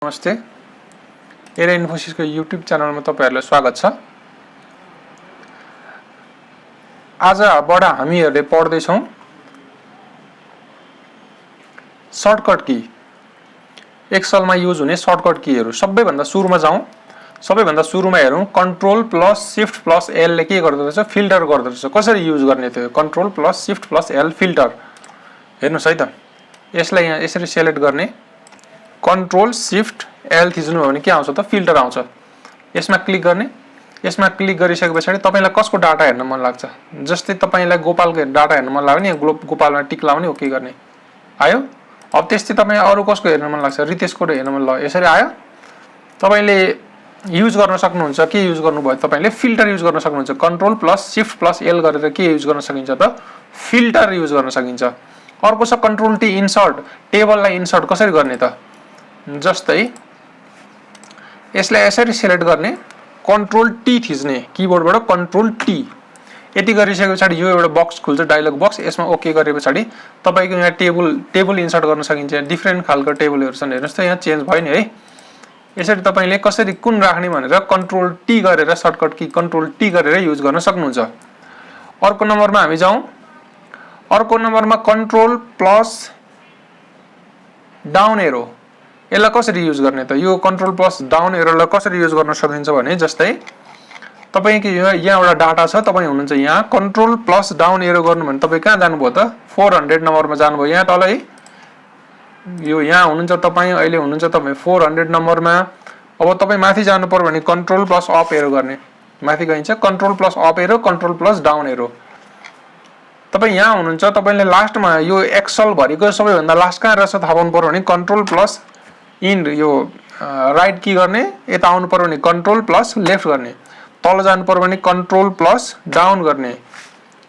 नमस्ते, era इन्फोसिसको YouTube च्यानलमा तपाईहरुलाई स्वागत छ। आजबाट हामीहरुले पढ्दै छौं सर्टकट की। एक्सेलमा युज हुने सर्टकट कीहरु। सबैभन्दा सुरुमा जाउँ। सबैभन्दा सुरुमा हेरौं control plus shift plus L ले के गर्दो रहेछ, फिल्टर गर्दो रहेछ। कसरी युज गर्ने त्यो control plus shift plus L filter. हेर्नुस् है त। यसलाई यहाँ यसरी सिलेक्ट गर्ने, कन्ट्रोल शिफ्ट एल थिच्नु हो भने के आउँछ त, फिल्टर आउँछ। यसमा क्लिक गर्ने। यसमा क्लिक गरिसकेपछि तपाईलाई कसको डाटा हेर्न मन लाग्छ, जस्तै तपाईलाई गोपालको डाटा हेर्न मन लाग्यो नि, गोपालमा टिक लाउने, ओके गर्ने। आयो। अब त्यस्तै तपाई अरु कसको हेर्न मन लाग्छ, रितेशको हेर्न मन लाग्यो, यसरी आयो। तपाईले युज गर्न सक्नुहुन्छ। के युज गर्नुभयो तपाईले, फिल्टर युज गर्न सक्नुहुन्छ। Control plus shift plus L गरेर के युज गर्न सकिन्छ त, फिल्टर युज गर्न सकिन्छ। अर्को छ कन्ट्रोल टी इन्सर्ट। टेबललाई इन्सर्ट कसरी गर्ने त, जस्तै यसलाई यसरी सिलेक्ट गर्ने, कन्ट्रोल टी थिच्ने किबोर्डबाट, कन्ट्रोल टी। यति गरिसकेपछि यो एउटा बक्स खुल्छ, डायलग बक्स। यसमा ओके गरेपछि तपाईको यहाँ टेबल इन्सर्ट गर्न सकिन्छ। डिफरेन्ट खालको टेबलहरु छन्, हेर्नुस् त, यहाँ चेन्ज भयो नि है। यसरी तपाईले कसरी कुन राख्ने भनेर कन्ट्रोल टी गरेर, सर्टकट की कन्ट्रोल टी गरेर युज गर्न सक्नुहुन्छ। अर्को नम्बरमा हामी जाउँ। अर्को नम्बरमा कन्ट्रोल प्लस डाउन एरो। यसलाई कसरी युज गर्ने त, यो कन्ट्रोल प्लस डाउन एरोलाई कसरी युज गर्न सकिन्छ भने, जस्तै तपाईको यहाँ एउटा डाटा छ, तपाई हुनुहुन्छ यहाँ, कन्ट्रोल प्लस डाउन एरो गर्नु भने तपाई कहाँ जानुभयो त, 400 नम्बरमा जानुभयो। यहाँ तल है, यो यहाँ हुनुहुन्छ तपाई, अहिले हुनुहुन्छ तपाई 400 नम्बरमा। अब तपाई माथि जानु पर्यो भने कन्ट्रोल प्लस अप एरो गर्ने, माथि गइन्छ। Control plus up arrow, control plus down arrow. तपाई यहाँ हुनुहुन्छ, तपाईले लास्टमा यो एक्सेल भरिको सबैभन्दा लास्ट कहाँ रहेछ थाहा पाउनु पर्यो भने कन्ट्रोल प्लस इन, यो राइट की गर्ने। यता आउनु पर्यो भने कन्ट्रोल प्लस लेफ्ट गर्ने। तल जानु पर्यो भने कन्ट्रोल प्लस डाउन गर्ने।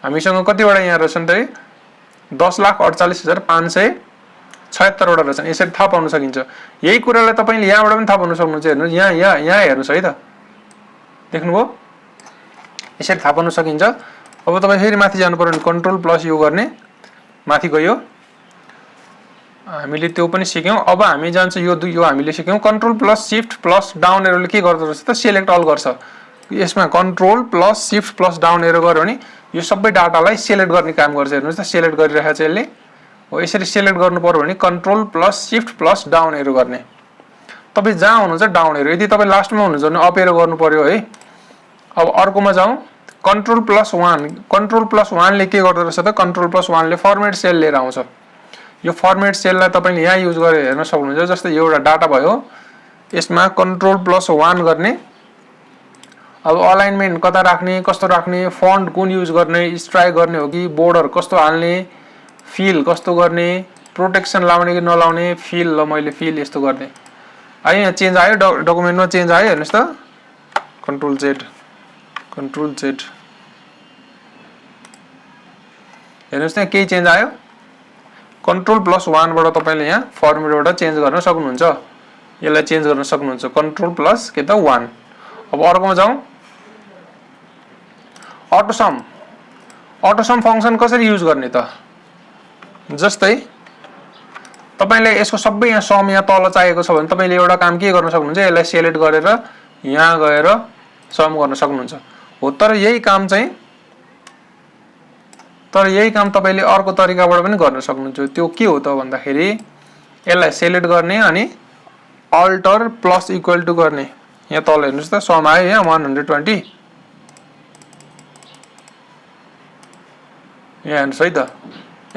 हामीसँग कतिवटा यहाँ रहेछन् त, 10,48,576 वटा रहेछन्। यसरी थाहा पाउन सकिन्छ। यही कुरालाई तपाईले यहाँबाट पनि थाहा पाउन सक्नुहुन्छ। हेर्नुस्, यहाँ हेर्नुस् है त, देख्नुभयो, यसरी थाहा पाउन सकिन्छ। अब तपाई फेरि माथि जानु पर्यो भने कन्ट्रोल प्लस यो गर्ने, माथि गयो। हामीले त्यो पनि सिक्यौं। अब हामी जान्छ यो हामीले सिक्यौं control plus shift plus down एरोले के गर्दो रहेछ त, सिलेक्ट अल गर्छ। यसमा control plus shift plus down arrow गर्यो भने यो सबै डाटालाई सिलेक्ट गर्ने काम गर्छ। हेर्नुस् त, सिलेक्ट गरिरहेको छ यसले। हो, यसरी सिलेक्ट गर्नु पर्यो भने control plus shift plus down arrow गर्ने। तपाई जहाँ हुनुहुन्छ डाउन एरो, यदि तपाई लास्टमा हुनुहुन्छ भने अप एरो गर्नु पर्यो है। अब अर्कोमा जाउँ, कन्ट्रोल प्लस 1। कन्ट्रोल प्लस 1 ले के गर्दो रहेछ त, कन्ट्रोल प्लस 1 ले फर्मेट सेल लिएर आउँछ। यो फर्मेट सेललाई तपाईले यहाँ युज गरेर हेर्न सक्नुहुन्छ। जस्तै यो एउटा डाटा भयो, यसमा कन्ट्रोल प्लस 1 गर्ने। अब अलाइनमेन्ट कता राख्ने, कस्तो राख्ने, फन्ट कुन युज गर्ने, स्ट्राइक गर्ने हो कि बोर्डर कस्तो हाल्ने, फिल कस्तो गर्ने, प्रोटेक्सन लाउने कि नलाउने, फिल ल मैले फिल यस्तो गर्ने। है, यहाँ चेन्ज आयो, डकुमेन्टमा चेन्ज आयो। हेर्नुस् त, कन्ट्रोल जेड, कन्ट्रोल जेड। हेर्नुस् त, केही चेन्ज आयो। कन्ट्रोल प्लस 1 बाट तपाईले यहाँ फर्मेटबाट चेन्ज गर्न सक्नुहुन्छ। यसलाई चेन्ज गर्न सक्नुहुन्छ, कन्ट्रोल प्लस के त 1। अब अर्कोमा जाउँ, अटोसम। अटोसम फंक्सन कसरी युज गर्ने त, जस्तै तपाईले यसको सबै यहाँ सम यहाँ तल चाहिएको छ भने तपाईले एउटा काम के गर्न सक्नुहुन्छ, यसलाई सिलेक्ट गरेर यहाँ गएर सम गर्न सक्नुहुन्छ। हो, तर यही काम तपाईले अर्को तरिकाबाट पनि गर्न सक्नुहुन्छ। त्यो के हो त भन्दाखेरि, यसलाई सिलेक्ट गर्ने अनि अल्टर प्लस इक्वल टु गर्ने। यहाँ तल हेर्नुस् त, सम आयो यहाँ 120। यहाँ हेर्नुस् है त,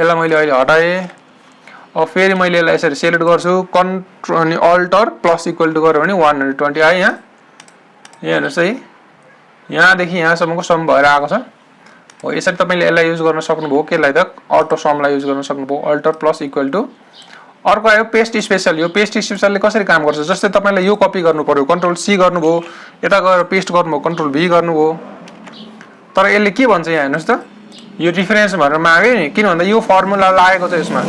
यसलाई मैले अहिले हटाएँ। अब फेरि मैले यसलाई यसरी सिलेक्ट गर्छु, कन्ट्रोल अनि अल्टर प्लस इक्वल टु गर्यो भने 120 आयो। यहाँ हेर्नुस् है, यहाँदेखि यहाँसम्मको सम भएर आएको छ। हो, यसरी तपाईले यसलाई युज गर्न सक्नुभयो। केलाई त, अटो समलाई युज गर्न सक्नुभयो, अल्टर प्लस इक्वल टु। अर्को आयो पेस्ट स्पेशल। यो पेस्ट स्पेशलले कसरी काम गर्छ, जस्तै तपाईलाई यो कपी गर्नु पर्यो, कन्ट्रोल सी गर्नुभयो, यता गएर पेस्ट गर्नुभयो, कन्ट्रोल भी गर्नुभयो। तर यसले के भन्छ, यहाँ हेर्नुस् त, यो रिफरेन्स भनेर माग्यो नि, किन भन्दा यो फर्मुला लागेको छ यसमा।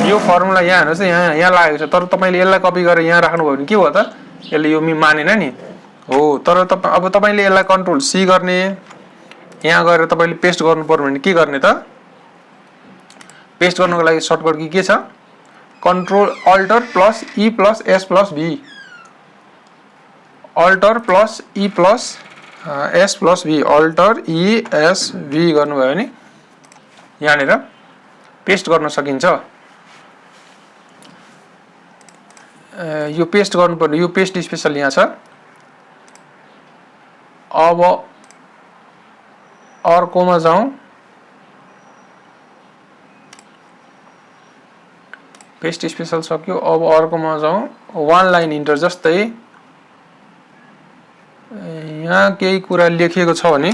यो फर्मुला यहाँ हेर्नुस् त, यहाँ लागेको छ। तर तपाईले यसलाई कपी गरेर यहाँ राख्नुभयो भने के भयो त, यसले यो मानेन नि। हो, तर अब तपाईले यसलाई कन्ट्रोल सी गर्ने, यहाँ गएर तपाईले पेस्ट गर्नु पर्यो भने के गर्ने त, पेस्ट गर्नको लागि सर्टकट की के छ, control alt plus E plus S plus V. Alt plus E plus S plus V alt E S V गर्नुभयो भने यहाँनिर पेस्ट गर्न सकिन्छ। यो पेस्ट गर्नुपर्ने, यो पेस्ट स्पेशल यहाँ छ। अब अर्कोमा जाउँ, पेस्ट स्पेशल सक्यो। अब अर्कोमा जाउँ, वान लाइन इन्टर। जस्तै यहाँ केही कुरा लेखिएको छ भने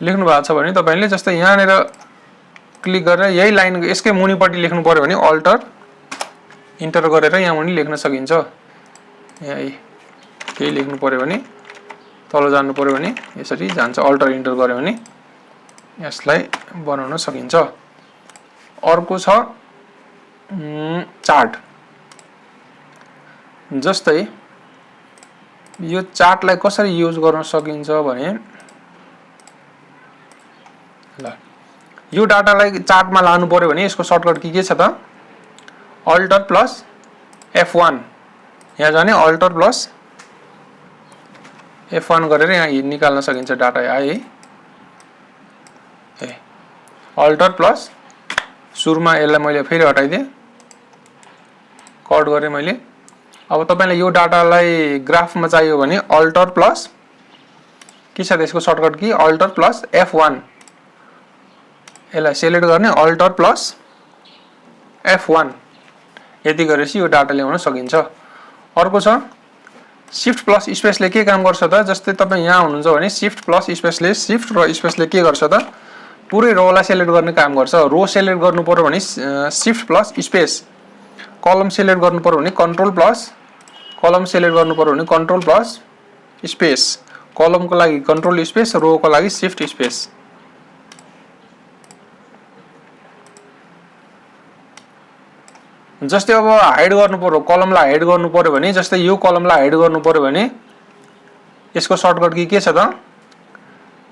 लेख्नु भएको छ भने तपाईले जस्तै यहाँनिर क्लिक गरेर यही लाइन यसकै मुनिपट्टि लेख्नु पर्यो भने अल्टर इन्टर गरेर यहाँ मुनि लेख्न सकिन्छ। यही केही लेख्नु पर्यो भने तल जानु पर्यो भने यसरी जान्छ, अल्टर इन्टर गर्यो भने यसलाई बनाउन सकिन्छ। अर्को छ चार्ट। जस्तै यो चार्टलाई कसरी युज गर्न सकिन्छ भने ल यो डाटालाई चार्टमा लानु पर्यो भने यसको सर्टकट के छ त अल्टर प्लस F1। यहाँ जाने अल्टर प्लस F1 गरेर यहाँ निकाल्न सकिन्छ डाटा आए। अल्टर प्लस सुरुमा यसलाई मैले फेरि हटाइदिएँ, कट गरेँ मैले। अब तपाईलाई यो डाटालाई ग्राफमा चाहियो भने अल्टर प्लस के छ त्यसको shortcut key alter plus F1। यसलाई सिलेक्ट गर्ने अल्टर प्लस F1, यति गरेपछि यो डाटा ल्याउन सकिन्छ। अर्को छ शिफ्ट प्लस स्पेसले के काम गर्छ त, जस्तै तपाईं यहाँ हुनुहुन्छ भने शिफ्ट प्लस स्पेसले शिफ्ट र स्पेसले के गर्छ त पुरै रोलाई सिलेक्ट गर्ने काम गर्छ। रो सिलेक्ट गर्नु पर्यो भने शिफ्ट प्लस स्पेस, कलम सिलेक्ट गर्नु पर्यो भने कन्ट्रोल प्लस कलम सिलेक्ट गर्नु पर्यो भने कन्ट्रोल प्लस स्पेस, कलमको लागि कन्ट्रोल स्पेस, रोको लागि शिफ्ट स्पेस। जस्तै अब हाइड गर्नु पर्यो, कलमलाई हाइड गर्नु पर्यो भने जस्तै यो कलमलाई हाइड गर्नु पर्यो भने यसको सर्टकट की के छ त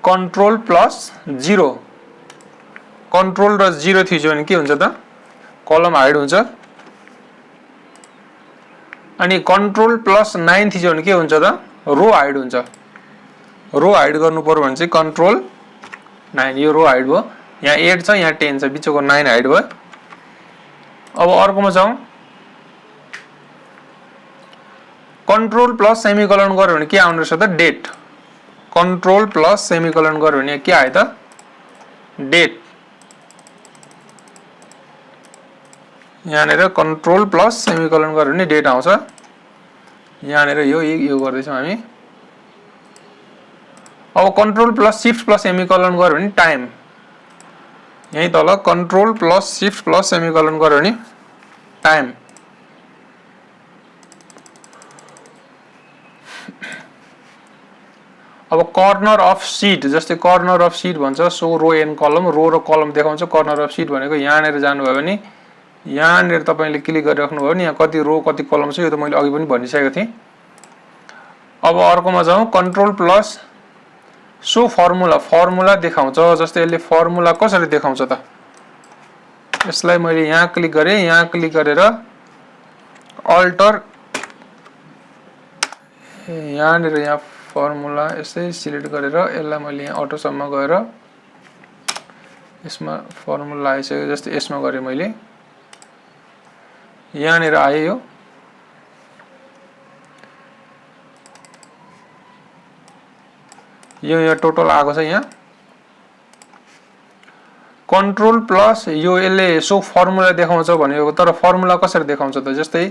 कन्ट्रोल प्लस 0। कन्ट्रोल र 0 थिच्यो भने के हुन्छ त कलम हाइड हुन्छ। अनि कन्ट्रोल प्लस 9 थिच्यो भने के हुन्छ त रो हाइड हुन्छ। रो हाइड गर्नु पर्यो भने चाहिँ कन्ट्रोल 9, यो रो हाइड भयो। यहाँ 8 छ, यहाँ 10 छ, बिचको 9 हाइड भयो। अब अर्कोमा जाउँ, कन्ट्रोल प्लस सेमिकोलन गर्यो भने के आउने रहेछ त डेट। कन्ट्रोल प्लस सेमिकोलन गर्यो भने के आयो त डेट। यहाँनिर कन्ट्रोल प्लस सेमिकोलन गर्यो भने डेट आउँछ। यहाँनिर यो गर्दैछौँ हामी। अब control plus shift plus semicolon गर्यो भने टाइम। यही तल control plus shift plus semicolon गर्यो भने टाइम। अब कर्नर अफ सीट, जस्तै कर्नर अफ सीट भन्छ सो रो एन्ड कलम, रो र कलम देखाउँछ। कर्नर अफ सीट भनेको यहाँनिर जानुभयो भने यहाँनिर तपाईले क्लिक गरिराख्नुभयो भने यहाँ कति रो कति कलम छ, यो त मैले अघि पनि भनिसकेको थिएँ। अब अर्कोमा जाउँ, control plus so formula, formula देखाउँछ। जस्तै यसले फर्मुला कसरी देखाउँछ त यसलाई मैले यहाँ क्लिक गरेँ, यहाँ क्लिक गरेर अल्टर यहाँनिर यहाँ फर्मुला यसै सिलेक्ट गरेर यसलाई मैले यहाँ अटोसम्म गएर यसमा फर्मुला आइसक्यो। जस्तै यसमा गरेँ मैले, यहाँनिर आयो यो। यहाँ टोटल आएको छ। यहाँ कन्ट्रोल प्लस यो यसले सो फर्मुला देखाउँछ भनेको, तर फर्मुला कसरी देखाउँछ त जस्तै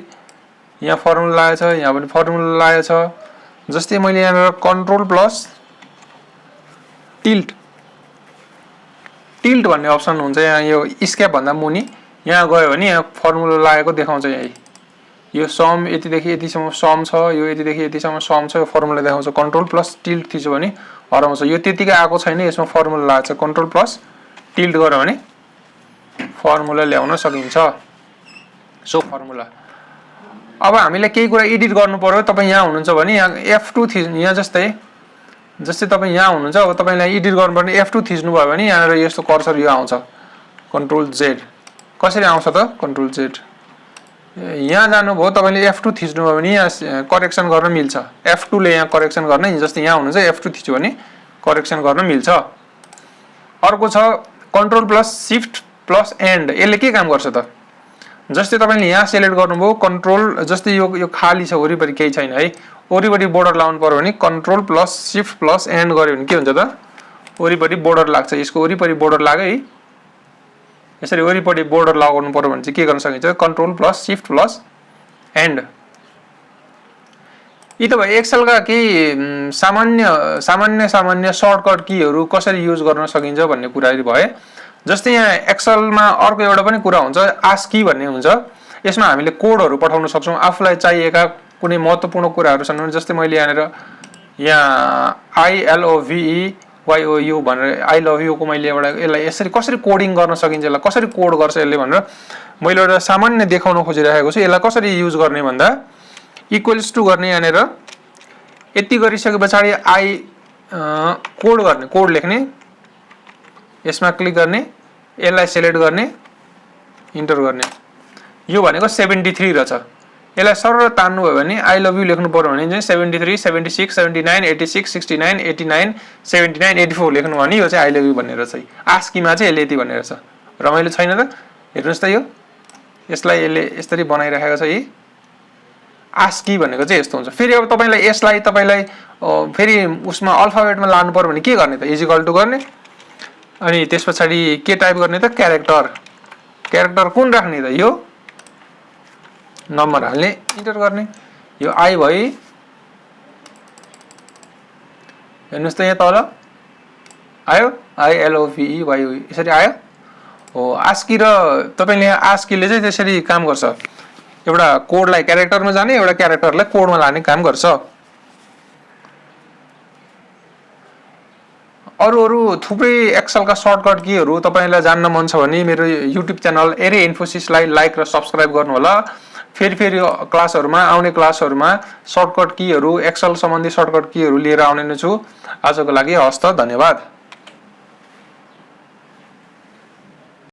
यहाँ फर्मुला आएछ, यहाँ पनि फर्मुला आएछ। जस्तै मैले यहाँ कन्ट्रोल प्लस टिल्ट, टिल्ट भन्ने अप्सन हुन्छ यहाँ, यो स्केप भन्दा मुनि यहाँ गयो भने यहाँ फर्मुला लागेको देखाउँछ। यही यो सम यतिदेखि यतिसम्म सम छ, यो यतिदेखि यतिसम्म सम छ, यो फर्मुला देखाउँछ। कन्ट्रोल प्लस टिल्ट थिच्यो भने हराउँछ। यो त्यतिकै आएको छैन, यसमा फर्मुला लाग्छ। कन्ट्रोल प्लस टिल्ट गर्यो भने फर्मुला ल्याउन सकिन्छ। So formula. अब हामीले केही कुरा एडिट गर्नु पर्यो, तपाईँ यहाँ हुनुहुन्छ भने यहाँ F2 यहाँ जस्तै तपाईँ यहाँ हुनुहुन्छ, अब तपाईँलाई एडिट गर्नुपर्ने F2 थिच्नु भयो भने यहाँनिर यस्तो कर्सर यो आउँछ कन्ट्रोल Z। कसरी आउँछ त कन्ट्रोल जेड यहाँ जानुभयो तपाईले F2 थिच्नुभयो भने यहाँ करेक्सन गर्न मिल्छ F2 ले यहाँ करेक्सन गर्न जस्तै यहाँ हुनुहुन्छ F2 थिच्यो भने करेक्सन गर्न मिल्छ अर्को छ control plus shift plus and यसले के काम गर्छ त जस्तै तपाईले यहाँ सिलेक्ट गर्नुभयो कन्ट्रोल जस्तै यो खाली छ वरिपरि केही छैन है वरिपरि बोर्डर लाउनु पर्यो भने control plus shift plus and गर्यो भने के हुन्छ त वरिपरि बोर्डर लाग्छ यसको वरिपरि बोर्डर लाग्यो है यसरी वरिपरि बोर्डर लगाउनु पर्यो भने चाहिँ के गर्न सकिन्छ control plus shift plus and यी त भयो एक्सेल का केही सामान्य सर्टकट कीहरु कसरी युज गर्न सकिन्छ भन्ने कुराहरु भए जस्तै यहाँ एक्सेल मा अर्को एउटा पनि कुरा हुन्छ आस्क की भन्ने हुन्छ यसमा हामीले कोडहरु पठाउन सक्छौं आफुलाई चाहिएका कुनै महत्त्वपूर्ण कुराहरु छन् भने जस्तै मैले यहाँ ILOVE भनेर आई लभ यू को मैले एउटा यसलाई यसरी कसरी कोडिङ गर्न सकिन्छ यसलाई कसरी कोड गर्छ यसले भनेर मैले एउटा सामान्य देखाउन खोजिरहेको छु यसलाई कसरी युज गर्ने भन्दा इक्वल्स टु गर्ने यहाँनेर यति गरिसकेपछि आई कोड गर्ने कोड लेख्ने यसमा क्लिक गर्ने यसलाई सिलेक्ट गर्ने इन्टर गर्ने यो भनेको 73 रहेछ यसलाई सरल तान्नु भयो भने आई लभ यू लेख्नु पर्यो भने चाहिँ 73 76 79 86 69 89 79 84 लेख्नु भने यो चाहिँ आई लभ यू भन्ने रहेछ आस्कीमा चाहिँ यसले यति भन्ने रहेछ रमाइलो छैन त हेर्नुस् त यो यसलाई यसले यसरी बनाइराखेको छ यी आस्की भनेको चाहिँ यस्तो हुन्छ फेरि अब तपाईलाई यसलाई तपाईलाई फेरि उसमा अल्फाबेटमा लानु पर्यो भने के गर्ने त इज इक्वल टु गर्ने अनि त्यसपछि के टाइप गर्ने त क्यारेक्टर कुन राख्ने त यो नम्बर हाल्ने इन्टर गर्ने यो आई भई हेर्नुस् त यहाँ तल आयो ILOVE यसरी आयो हो आस्की र तपाईले आस्कीले चाहिँ त्यसरी काम गर्छ एउटा कोडलाई क्यारेक्टरमा जाने एउटा क्यारेक्टरलाई कोडमा लाने काम गर्छ अरु थुप्रै एक्सेल का सर्टकट कीहरु तपाईलाई जान्न मन छ भने मेरो युट्युब च्यानल एरे इन्फोसिसलाई लाइक र सब्स्क्राइब गर्नु होला फेरि क्लासहरुमा आउने क्लासहरुमा सर्टकट कीहरु एक्सेल सम्बन्धी सर्टकट कीहरु लिएर आउने नै छु आजको लागि हस्त धन्यवाद।